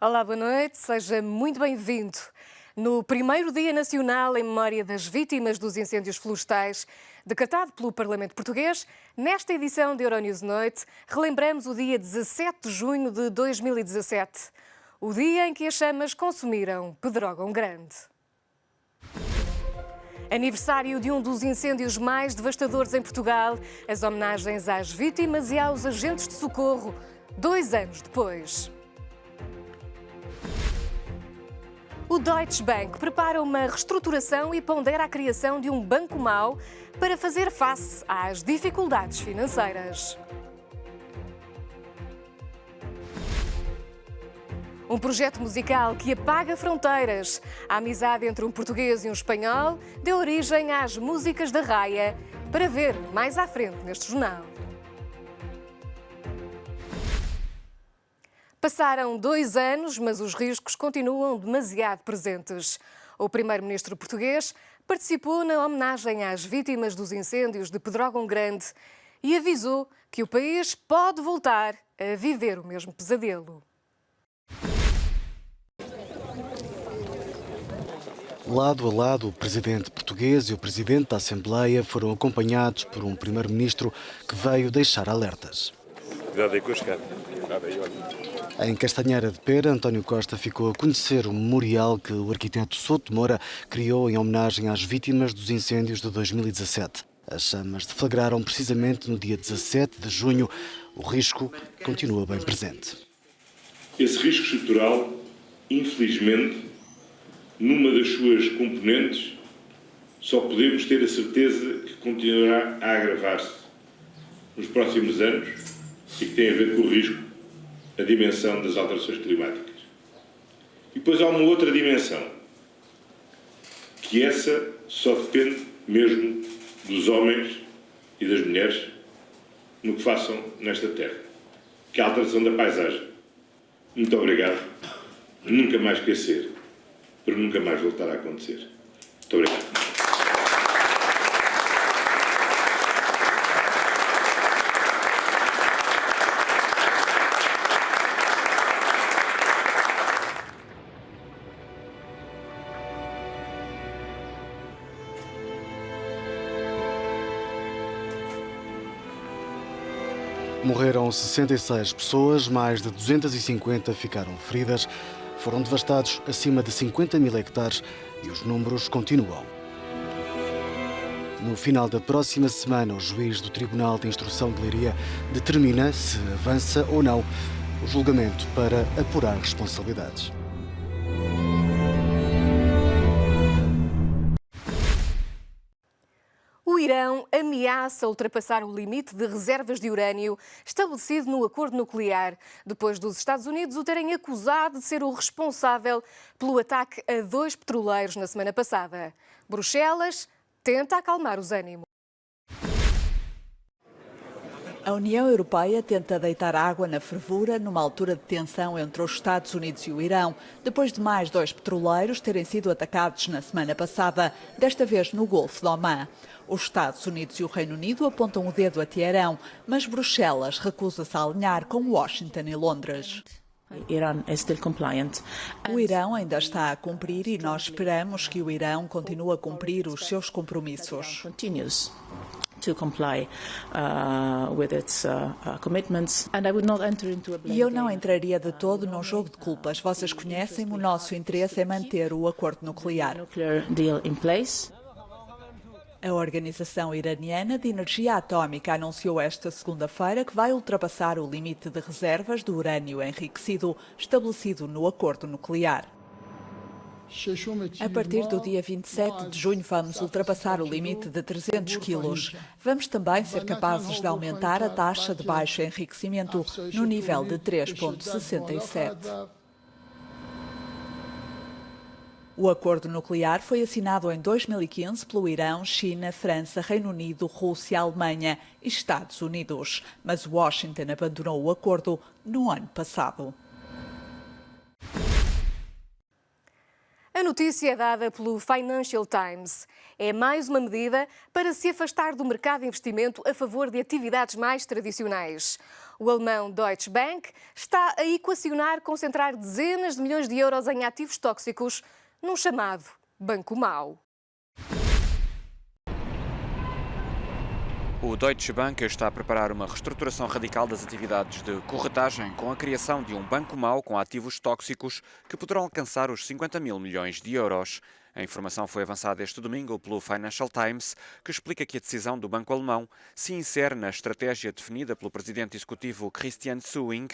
Olá, boa noite, seja muito bem-vindo. No primeiro Dia Nacional em memória das vítimas dos incêndios florestais, decretado pelo Parlamento Português, nesta edição de Euronews Noite, relembramos o dia 17 de junho de 2017, o dia em que as chamas consumiram Pedrógão Grande. Aniversário de um dos incêndios mais devastadores em Portugal, as homenagens às vítimas e aos agentes de socorro, 2 anos depois. O Deutsche Bank prepara uma reestruturação e pondera a criação de um banco mau para fazer face às dificuldades financeiras. Um projeto musical que apaga fronteiras. A amizade entre um português e um espanhol deu origem às músicas da Raia, para ver mais à frente neste jornal. Passaram 2 anos, mas os riscos continuam demasiado presentes. O primeiro-ministro português participou na homenagem às vítimas dos incêndios de Pedrógão Grande e avisou que o país pode voltar a viver o mesmo pesadelo. Lado a lado, o presidente português e o presidente da Assembleia foram acompanhados por um primeiro-ministro que veio deixar alertas. Em Castanheira de Pera, António Costa ficou a conhecer o memorial que o arquiteto Souto Moura criou em homenagem às vítimas dos incêndios de 2017. As chamas deflagraram precisamente no dia 17 de junho. O risco continua bem presente. Esse risco estrutural, infelizmente, numa das suas componentes, só podemos ter a certeza que continuará a agravar-se nos próximos anos e que tem a ver com o risco, a dimensão das alterações climáticas. E depois há uma outra dimensão, que essa só depende mesmo dos homens e das mulheres no que façam nesta terra, que é a alteração da paisagem. Muito obrigado. Nunca mais esquecer, para nunca mais voltar a acontecer. Muito obrigado. Morreram 66 pessoas, mais de 250 ficaram feridas, foram devastados acima de 50 mil hectares e os números continuam. No final da próxima semana, o juiz do Tribunal de Instrução de Leiria determina se avança ou não o julgamento para apurar responsabilidades. O Irão ameaça ultrapassar o limite de reservas de urânio estabelecido no acordo nuclear, depois dos Estados Unidos o terem acusado de ser o responsável pelo ataque a 2 petroleiros na semana passada. Bruxelas tenta acalmar os ânimos. A União Europeia tenta deitar água na fervura numa altura de tensão entre os Estados Unidos e o Irão, depois de mais 2 petroleiros terem sido atacados na semana passada, desta vez no Golfo de Omã. Os Estados Unidos e o Reino Unido apontam o dedo a Teherão, mas Bruxelas recusa-se a alinhar com Washington e Londres. O Irão ainda está a cumprir e nós esperamos que o Irão continue a cumprir os seus compromissos. E eu não entraria de todo num jogo de culpas. Vocês conhecem-me, o nosso interesse é manter o acordo nuclear. A Organização Iraniana de Energia Atómica anunciou esta segunda-feira que vai ultrapassar o limite de reservas de urânio enriquecido estabelecido no acordo nuclear. A partir do dia 27 de junho vamos ultrapassar o limite de 300 quilos. Vamos também ser capazes de aumentar a taxa de baixo enriquecimento no nível de 3,67. O acordo nuclear foi assinado em 2015 pelo Irão, China, França, Reino Unido, Rússia, Alemanha e Estados Unidos. Mas Washington abandonou o acordo no ano passado. A notícia é dada pelo Financial Times. É mais uma medida para se afastar do mercado de investimento a favor de atividades mais tradicionais. O alemão Deutsche Bank está a equacionar concentrar dezenas de milhões de euros em ativos tóxicos num chamado banco mau. O Deutsche Bank está a preparar uma reestruturação radical das atividades de corretagem com a criação de um banco mau com ativos tóxicos que poderão alcançar os 50 mil milhões de euros. A informação foi avançada este domingo pelo Financial Times, que explica que a decisão do banco alemão se insere na estratégia definida pelo presidente executivo Christian Sewing,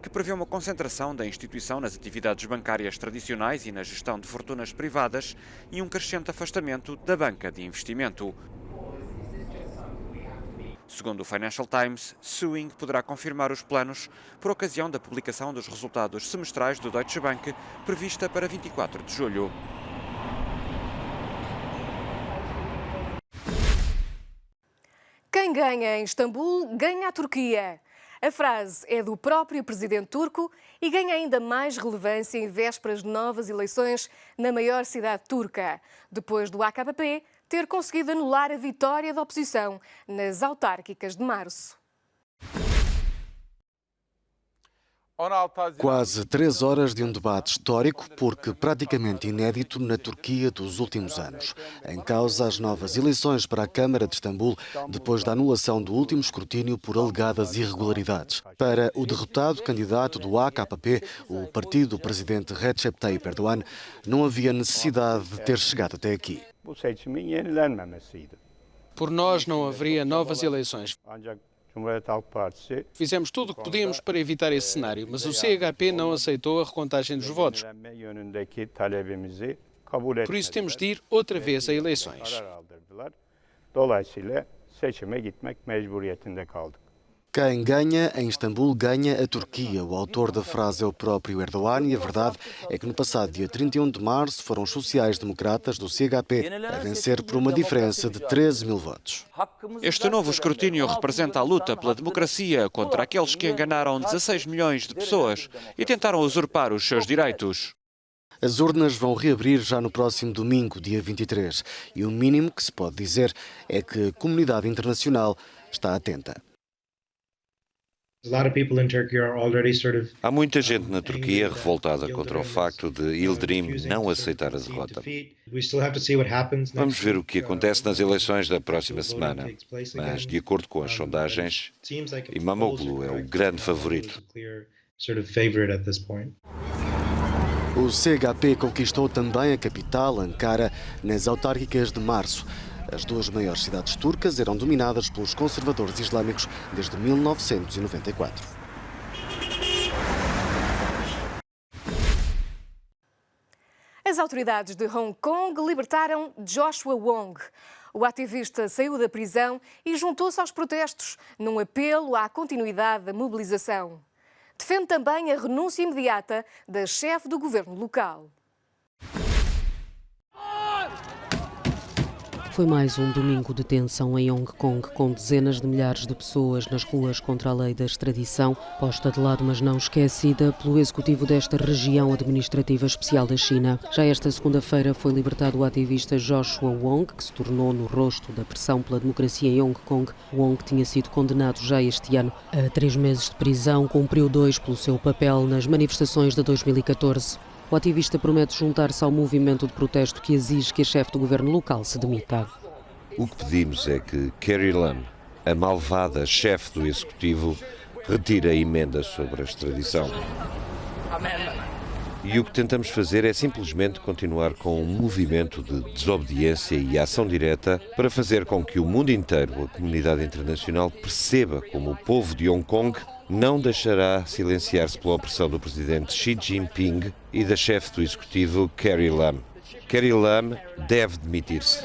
que prevê uma concentração da instituição nas atividades bancárias tradicionais e na gestão de fortunas privadas e um crescente afastamento da banca de investimento. Segundo o Financial Times, Sewing poderá confirmar os planos por ocasião da publicação dos resultados semestrais do Deutsche Bank, prevista para 24 de julho. Quem ganha em Istambul, ganha a Turquia. A frase é do próprio presidente turco e ganha ainda mais relevância em vésperas de novas eleições na maior cidade turca, depois do AKP ter conseguido anular a vitória da oposição nas autárquicas de março. Quase 3 horas de um debate histórico, porque praticamente inédito na Turquia dos últimos anos. Em causa as novas eleições para a Câmara de Istambul, depois da anulação do último escrutínio por alegadas irregularidades. Para o derrotado candidato do AKP, o partido do presidente Recep Tayyip Erdogan, não havia necessidade de ter chegado até aqui. Por nós não haveria novas eleições. Fizemos tudo o que podíamos para evitar esse cenário, mas o CHP não aceitou a recontagem dos votos. Por isso temos de ir outra vez a eleições. Quem ganha em Istambul ganha a Turquia. O autor da frase é o próprio Erdogan e a verdade é que no passado dia 31 de março foram os sociais-democratas do CHP a vencer por uma diferença de 13 mil votos. Este novo escrutínio representa a luta pela democracia contra aqueles que enganaram 16 milhões de pessoas e tentaram usurpar os seus direitos. As urnas vão reabrir já no próximo domingo, dia 23, e o mínimo que se pode dizer é que a comunidade internacional está atenta. Há muita gente na Turquia revoltada contra o facto de Yildirim não aceitar a derrota. Vamos ver o que acontece nas eleições da próxima semana, mas de acordo com as sondagens, Imamoglu é o grande favorito. O CHP conquistou também a capital, Ankara, nas autárquicas de março. As duas maiores cidades turcas eram dominadas pelos conservadores islâmicos desde 1994. As autoridades de Hong Kong libertaram Joshua Wong. O ativista saiu da prisão e juntou-se aos protestos, num apelo à continuidade da mobilização. Defende também a renúncia imediata da chefe do governo local. Foi mais um domingo de tensão em Hong Kong, com dezenas de milhares de pessoas nas ruas contra a lei da extradição, posta de lado mas não esquecida pelo executivo desta região administrativa especial da China. Já esta segunda-feira foi libertado o ativista Joshua Wong, que se tornou no rosto da pressão pela democracia em Hong Kong. Wong tinha sido condenado já este ano a 3 meses de prisão, cumpriu 2 pelo seu papel nas manifestações de 2014. O ativista promete juntar-se ao movimento de protesto que exige que a chefe do governo local se demita. O que pedimos é que Carrie Lam, a malvada chefe do executivo, retire a emenda sobre a extradição. E o que tentamos fazer é simplesmente continuar com um movimento de desobediência e ação direta para fazer com que o mundo inteiro, a comunidade internacional, perceba como o povo de Hong Kong não deixará silenciar-se pela opressão do presidente Xi Jinping e da chefe do executivo Carrie Lam. Carrie Lam deve demitir-se.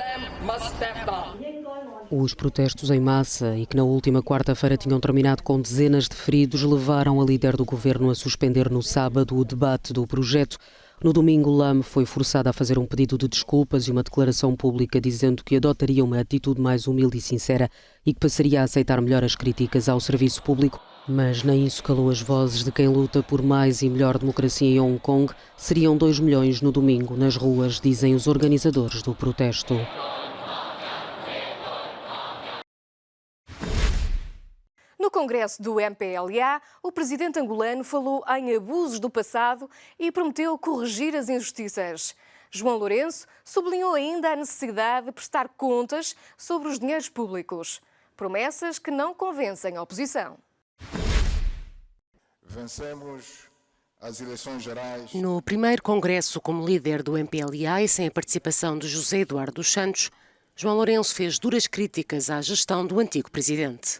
Os protestos em massa e que na última quarta-feira tinham terminado com dezenas de feridos levaram a líder do governo a suspender no sábado o debate do projeto. No domingo, Lam foi forçada a fazer um pedido de desculpas e uma declaração pública dizendo que adotaria uma atitude mais humilde e sincera e que passaria a aceitar melhor as críticas ao serviço público. Mas nem isso calou as vozes de quem luta por mais e melhor democracia em Hong Kong. Seriam 2 milhões no domingo nas ruas, dizem os organizadores do protesto. No congresso do MPLA, o presidente angolano falou em abusos do passado e prometeu corrigir as injustiças. João Lourenço sublinhou ainda a necessidade de prestar contas sobre os dinheiros públicos. Promessas que não convencem a oposição. Vencemos as eleições gerais. No primeiro congresso como líder do MPLA e sem a participação de José Eduardo dos Santos, João Lourenço fez duras críticas à gestão do antigo presidente.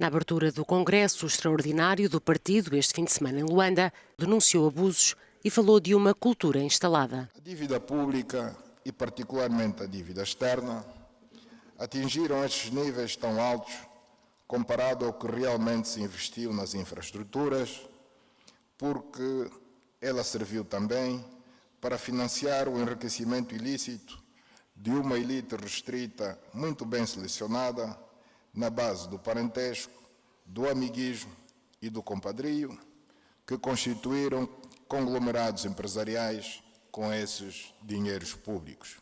Na abertura do congresso extraordinário do partido este fim de semana em Luanda, denunciou abusos e falou de uma cultura instalada. A dívida pública e particularmente a dívida externa atingiram estes níveis tão altos comparado ao que realmente se investiu nas infraestruturas, porque ela serviu também para financiar o enriquecimento ilícito de uma elite restrita, muito bem selecionada, na base do parentesco, do amiguismo e do compadrio, que constituíram conglomerados empresariais com esses dinheiros públicos.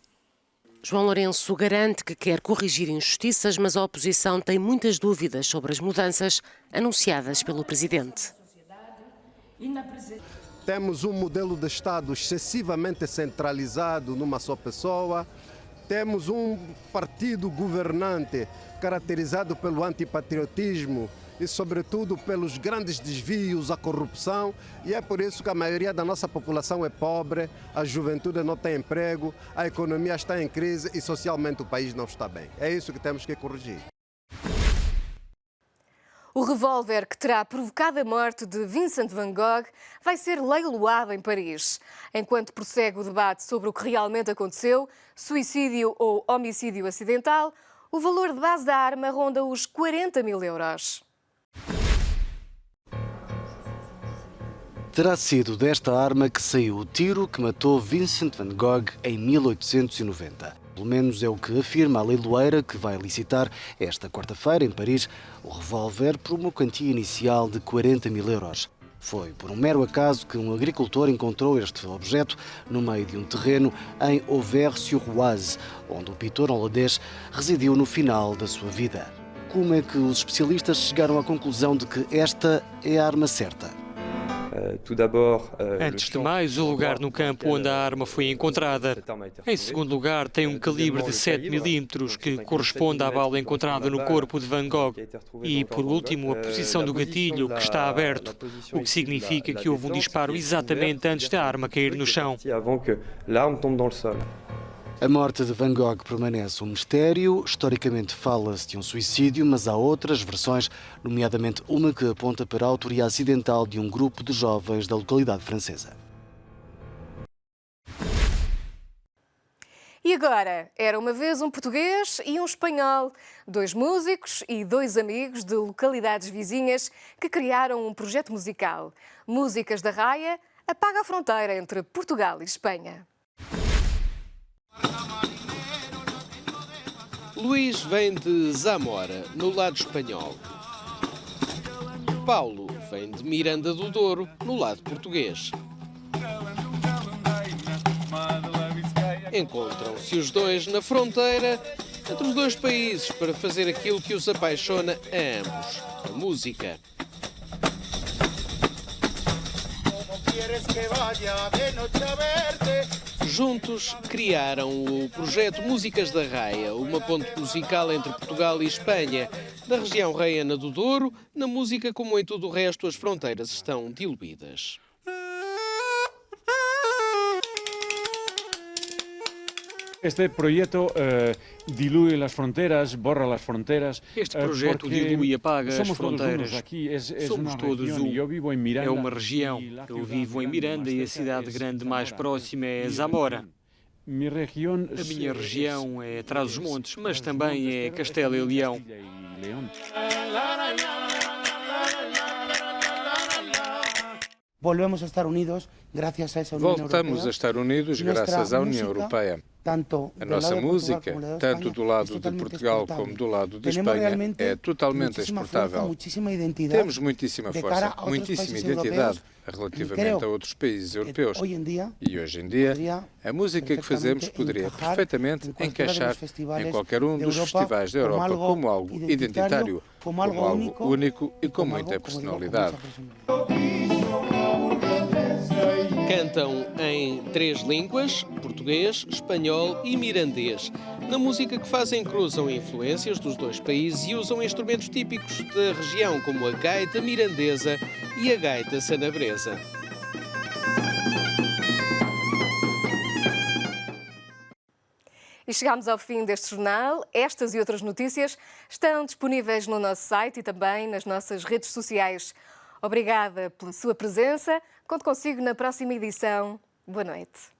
João Lourenço garante que quer corrigir injustiças, mas a oposição tem muitas dúvidas sobre as mudanças anunciadas pelo presidente. Temos um modelo de Estado excessivamente centralizado numa só pessoa. Temos um partido governante caracterizado pelo antipatriotismo e, sobretudo, pelos grandes desvios, a corrupção. E é por isso que a maioria da nossa população é pobre, a juventude não tem emprego, a economia está em crise e, socialmente, o país não está bem. É isso que temos que corrigir. O revólver que terá provocado a morte de Vincent van Gogh vai ser leiloado em Paris. Enquanto prossegue o debate sobre o que realmente aconteceu, suicídio ou homicídio acidental, o valor de base da arma ronda os 40 mil euros. Terá sido desta arma que saiu o tiro que matou Vincent van Gogh em 1890. Pelo menos é o que afirma a leiloeira que vai licitar esta quarta-feira em Paris o revólver por uma quantia inicial de 40 mil euros. Foi por um mero acaso que um agricultor encontrou este objeto no meio de um terreno em Auvers-sur-Oise, onde o pintor holandês residiu no final da sua vida. Como é que os especialistas chegaram à conclusão de que esta é a arma certa? Antes de mais, o lugar no campo onde a arma foi encontrada. Em segundo lugar, tem um calibre de 7 mm, que corresponde à bala encontrada no corpo de Van Gogh. E, por último, a posição do gatilho, que está aberto, o que significa que houve um disparo exatamente antes da arma cair no chão. A morte de Van Gogh permanece um mistério. Historicamente fala-se de um suicídio, mas há outras versões, nomeadamente uma que aponta para a autoria acidental de um grupo de jovens da localidade francesa. E agora, era uma vez um português e um espanhol, dois músicos e dois amigos de localidades vizinhas que criaram um projeto musical. Músicas da Raia apaga a fronteira entre Portugal e Espanha. Luís vem de Zamora, no lado espanhol. Paulo vem de Miranda do Douro, no lado português. Encontram-se os dois na fronteira entre os dois países para fazer aquilo que os apaixona a ambos, a música. Juntos criaram o projeto Músicas da Raia, uma ponte musical entre Portugal e Espanha. Na região raiana do Douro, na música como em tudo o resto, as fronteiras estão diluídas. Este projeto dilui as fronteiras, borra as fronteiras. Este projeto dilui e apaga as fronteiras. Somos todos um. É uma região. Eu vivo em Miranda e a cidade grande mais próxima é Zamora. A minha região é Trás-os-Montes, mas também é Castelo e Leão. Voltamos a estar unidos graças à União Europeia. A nossa música, tanto do lado de Portugal como do lado de Espanha, é totalmente exportável. Temos muitíssima força, muitíssima identidade relativamente a outros países europeus. E hoje em dia, a música que fazemos poderia perfeitamente encaixar em qualquer um dos festivais da Europa como algo identitário, como algo único e com muita personalidade. Cantam em 3 línguas, português, espanhol e mirandês. Na música que fazem cruzam influências dos 2 países e usam instrumentos típicos da região, como a gaita mirandesa e a gaita sanabresa. E chegamos ao fim deste jornal. Estas e outras notícias estão disponíveis no nosso site e também nas nossas redes sociais. Obrigada pela sua presença. Conto consigo na próxima edição. Boa noite.